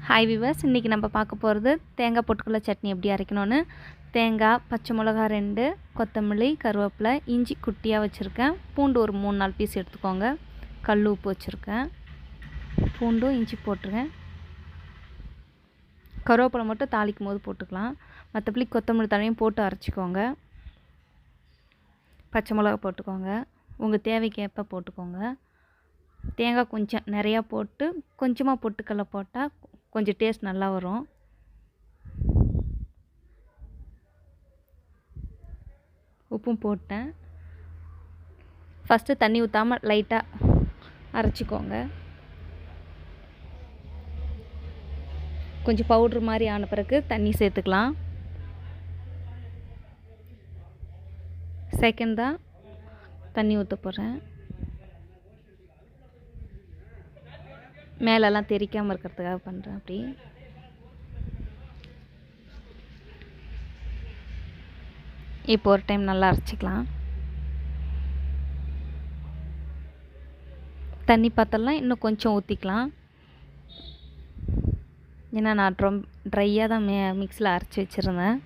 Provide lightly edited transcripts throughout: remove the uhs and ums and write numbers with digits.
Hi viewers, இன்றைக்கி நம்ம பார்க்க போகிறது தேங்காய் பொட்டுக்கடலை சட்னி எப்படி அரைக்கணும்னு. தேங்காய், பச்சை மிளகா 2, கொத்தமல்லி, கருவேப்பிலை, இஞ்சி குட்டியாக வச்சுருக்கேன். பூண்டு ஒரு 3-4 பீஸ் எடுத்துக்கோங்க. கல் உப்பு வச்சுருக்கேன். பூண்டும் இஞ்சி போட்டுருக்கேன். கருவேப்பிலை மட்டும் தாளிக்கும் போது போட்டுக்கலாம். மற்றபடி கொத்தமல்லி தழையும் போட்டு அரைச்சிக்கோங்க. பச்சை மிளகா போட்டுக்கோங்க. உங்கள் தேவைக்கேற்ப போட்டுக்கோங்க. தேங்காய் கொஞ்சம் நிறையா போட்டு கொஞ்சமாக பொட்டுக்கடலை போட்டால் கொஞ்சம் டேஸ்ட் நல்லா வரும். உப்பும் போட்டேன். ஃபஸ்ட்டு தண்ணி ஊற்றாமல் லைட்டாக அரைச்சிக்கோங்க. கொஞ்சம் பவுட்ரு மாதிரி ஆன பிறகு தண்ணி சேர்த்துக்கலாம். செகண்ட் தான் தண்ணி ஊற்ற போகிறேன். மேலெல்லாம் தெரிக்காமல் இருக்கிறதுக்காக பண்ணுறேன். அப்படி இப்போ ஒரு டைம் நல்லா அரைச்சிக்கலாம். தண்ணி பார்த்தெல்லாம் இன்னும் கொஞ்சம் ஊற்றிக்கலாம். ஏன்னா நான் ரொம்ப ட்ரையாக தான் மிக்ஸியில் அரைச்சி வச்சுருந்தேன்.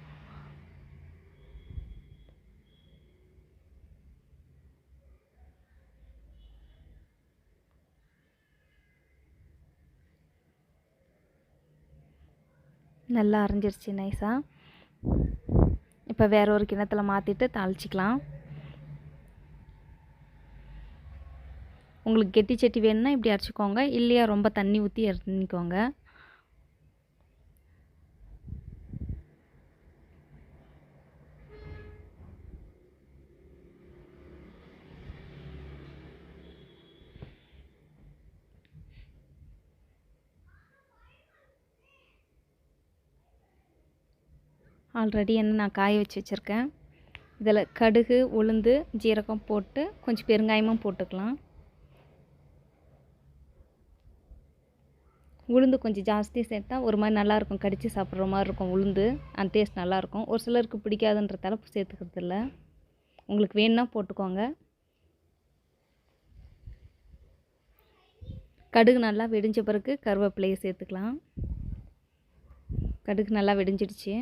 நல்லா அரைஞ்சிருச்சு நைஸாக. இப்போ வேற ஒரு கிண்ணத்தில் மாற்றிட்டு தாளிச்சிக்கலாம். உங்களுக்கு கெட்டி சட்டி வேணும்னா இப்படி அரைச்சிக்கோங்க. இல்லையா ரொம்ப தண்ணி ஊற்றி இறங்கிக்கோங்க. ஆல்ரெடி எண்ணெய் நான் காய வச்சு வச்சுருக்கேன். இதில் கடுகு, உளுந்து, ஜீரகம் போட்டு கொஞ்சம் பெருங்காயமும் போட்டுக்கலாம். உளுந்து கொஞ்சம் ஜாஸ்தி சேர்த்தா ஒரு மாதிரி நல்லாயிருக்கும், கடித்து சாப்பிட்ற மாதிரி இருக்கும். உளுந்து அந்த டேஸ்ட் நல்லாயிருக்கும். ஒரு சிலருக்கு பிடிக்காதுன்றதால சேர்த்துக்கிறது இல்லை. உங்களுக்கு வேணுன்னா போட்டுக்கோங்க. கடுகு நல்லா வெடிஞ்ச பிறகு கருவேப்பிலையை சேர்த்துக்கலாம். கடுகு நல்லா வெடிஞ்சிடுச்சு.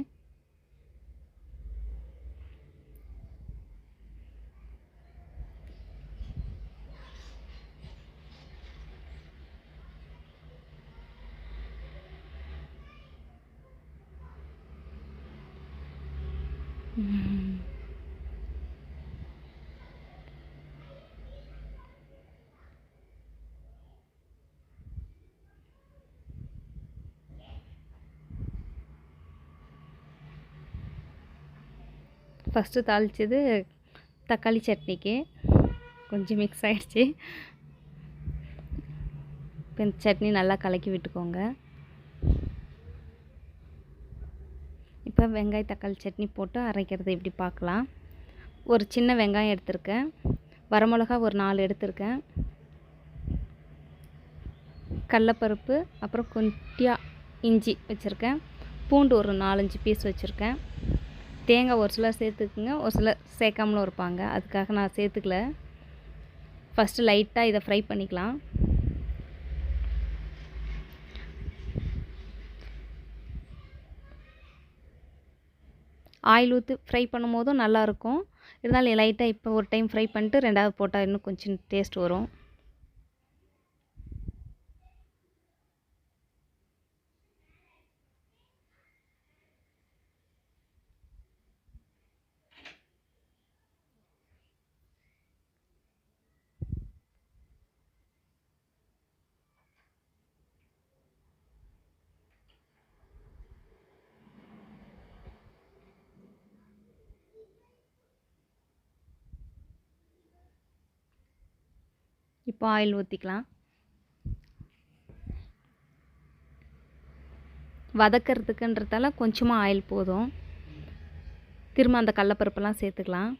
ஃபஸ்ட்டு தாளித்தது தக்காளி சட்னிக்கு கொஞ்சம் மிக்ஸ் ஆகிடுச்சு. இப்போ இந்த சட்னி நல்லா கலக்கி விட்டுக்கோங்க. இப்போ வெங்காய தக்காளி சட்னி போட்டு அரைக்கிறது எப்படி பார்க்கலாம். ஒரு சின்ன வெங்காயம் எடுத்திருக்கேன். வரமிளகா ஒரு 4 எடுத்திருக்கேன். கடலப்பருப்பு, அப்புறம் குட்டியாக இஞ்சி வச்சுருக்கேன். பூண்டு ஒரு 4-5 பீஸ் வச்சுருக்கேன். தேங்காய் ஒரு சிலர் சேர்த்துக்குங்க, ஒரு சிலர் சேர்க்காமலும் இருப்பாங்க. அதுக்காக நான் சேர்த்துக்கல. ஃபஸ்ட்டு லைட்டாக இதை ஃப்ரை பண்ணிக்கலாம். ஆயில் ஊற்றி ஃப்ரை பண்ணும் போதும் நல்லாயிருக்கும். இருந்தாலும் லைட்டாக இப்போ ஒரு டைம் ஃப்ரை பண்ணிட்டு 2வது போட்டால் இன்னும் கொஞ்சம் டேஸ்ட் வரும். இப்போ ஆயில் ஊற்றிக்கலாம். வதக்கிறதுக்குன்றதால கொஞ்சமாக ஆயில் போதும். திரும்ப அந்த கடலப்பருப்பெல்லாம் சேர்த்துக்கலாம்.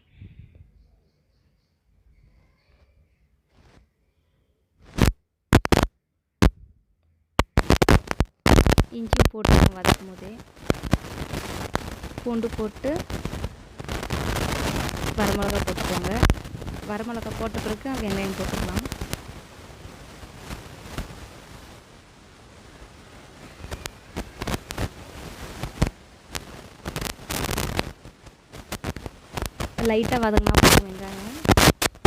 இஞ்சி போட்டு வதக்கும் போதே பூண்டு போட்டு வரமிளகா போட்டுக்கோங்க. வரமிளகா போட்ட பிறகு வெங்காயம் போட்டுக்கலாம். லைட்டாக வதங்கினா போதும் வெங்காயம்.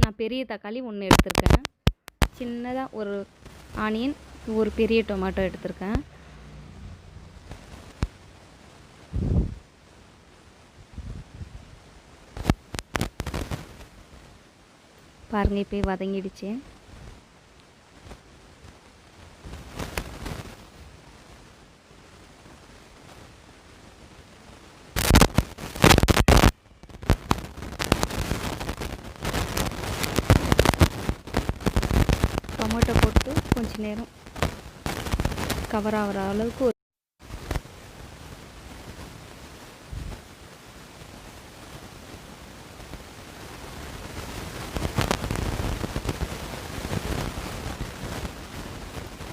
நான் பெரிய தக்காளி 1 எடுத்திருக்கேன். சின்னதாக ஒரு ஆனியன், ஒரு பெரிய டொமேட்டோ எடுத்திருக்கேன். பாருங்கள், இப்போ வதங்கிடுச்சு. டொமேட்டோ போட்டு கொஞ்ச நேரம் கவர் ஆகிற அளவுக்கு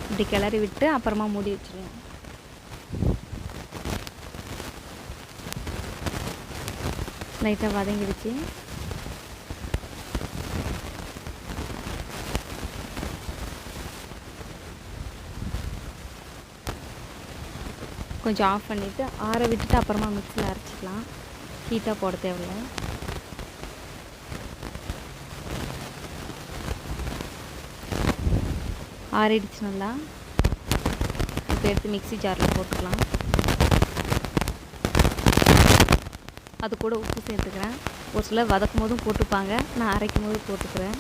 இப்படி கிளறி விட்டு அப்புறமா மூடி வச்சுருவேன். லைட்டாக வதங்கிடுச்சு. கொஞ்சம் ஆஃப் பண்ணிவிட்டு ஆற விட்டுட்டு அப்புறமா மிக்ஸியில் அரைச்சிக்கலாம். ஹீட்டாக போட தேவையில்லை. ஆறிடுச்சு நல்லா. இப்போ எடுத்து மிக்ஸி ஜாரில் போட்டுக்கலாம். அது கூட உப்பு சேர்த்துக்கிறேன். ஒரு சிலர் வதக்கும் போதும் போட்டுப்பாங்க, நான் அரைக்கும் போது போட்டுக்கிறேன்.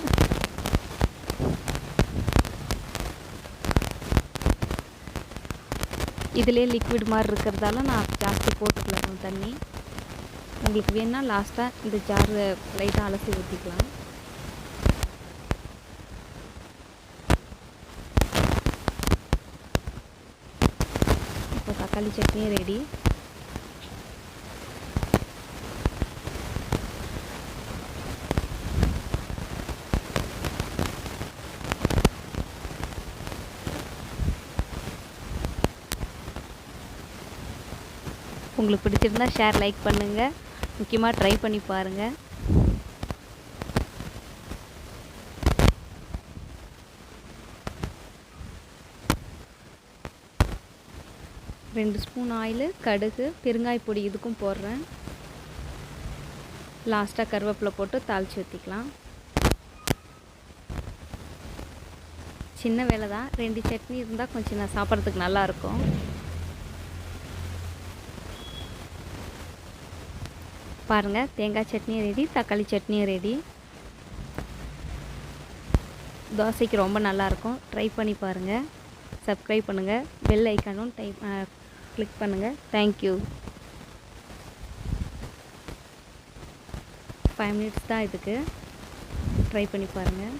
இதிலே லிக்விட் மாதிரி இருக்கிறதால நான் ஜாஸ்தி போட்டுக்கலாம் தண்ணி. உங்களுக்கு வேணுன்னா லாஸ்ட்டாக இந்த ஜாரு லைட்டாக அலசி ஊற்றிக்கலாம். இப்போ தக்காளி சட்னி ரெடி. உங்களுக்கு பிடிச்சிருந்தா ஷேர், லைக் பண்ணுங்கள். முக்கியமாக ட்ரை பண்ணி பாருங்கள். ரெண்டு ஸ்பூன் ஆயில், கடுகு, பெருங்காய பொடி இதுக்கும் போடுறேன். லாஸ்ட்டாக கருவேப்பிலை போட்டு தாளித்து ஊற்றிக்கலாம். சின்ன வேலை தான். 2 சட்னி இருந்தால் கொஞ்சம் நான் சாப்பிட்றதுக்கு நல்லாயிருக்கும். பாருங்கள், தேங்காய் சட்னியும் ரெடி, தக்காளி சட்னியும் ரெடி. தோசைக்கு ரொம்ப நல்லாயிருக்கும். ட்ரை பண்ணி பாருங்கள். சப்ஸ்கிரைப் பண்ணுங்கள். பெல் ஐக்கானும் கிளிக் பண்ணுங்கள். தேங்க்யூ. 5 மினிட்ஸ் தான் இதுக்கு. ட்ரை பண்ணி பாருங்கள்.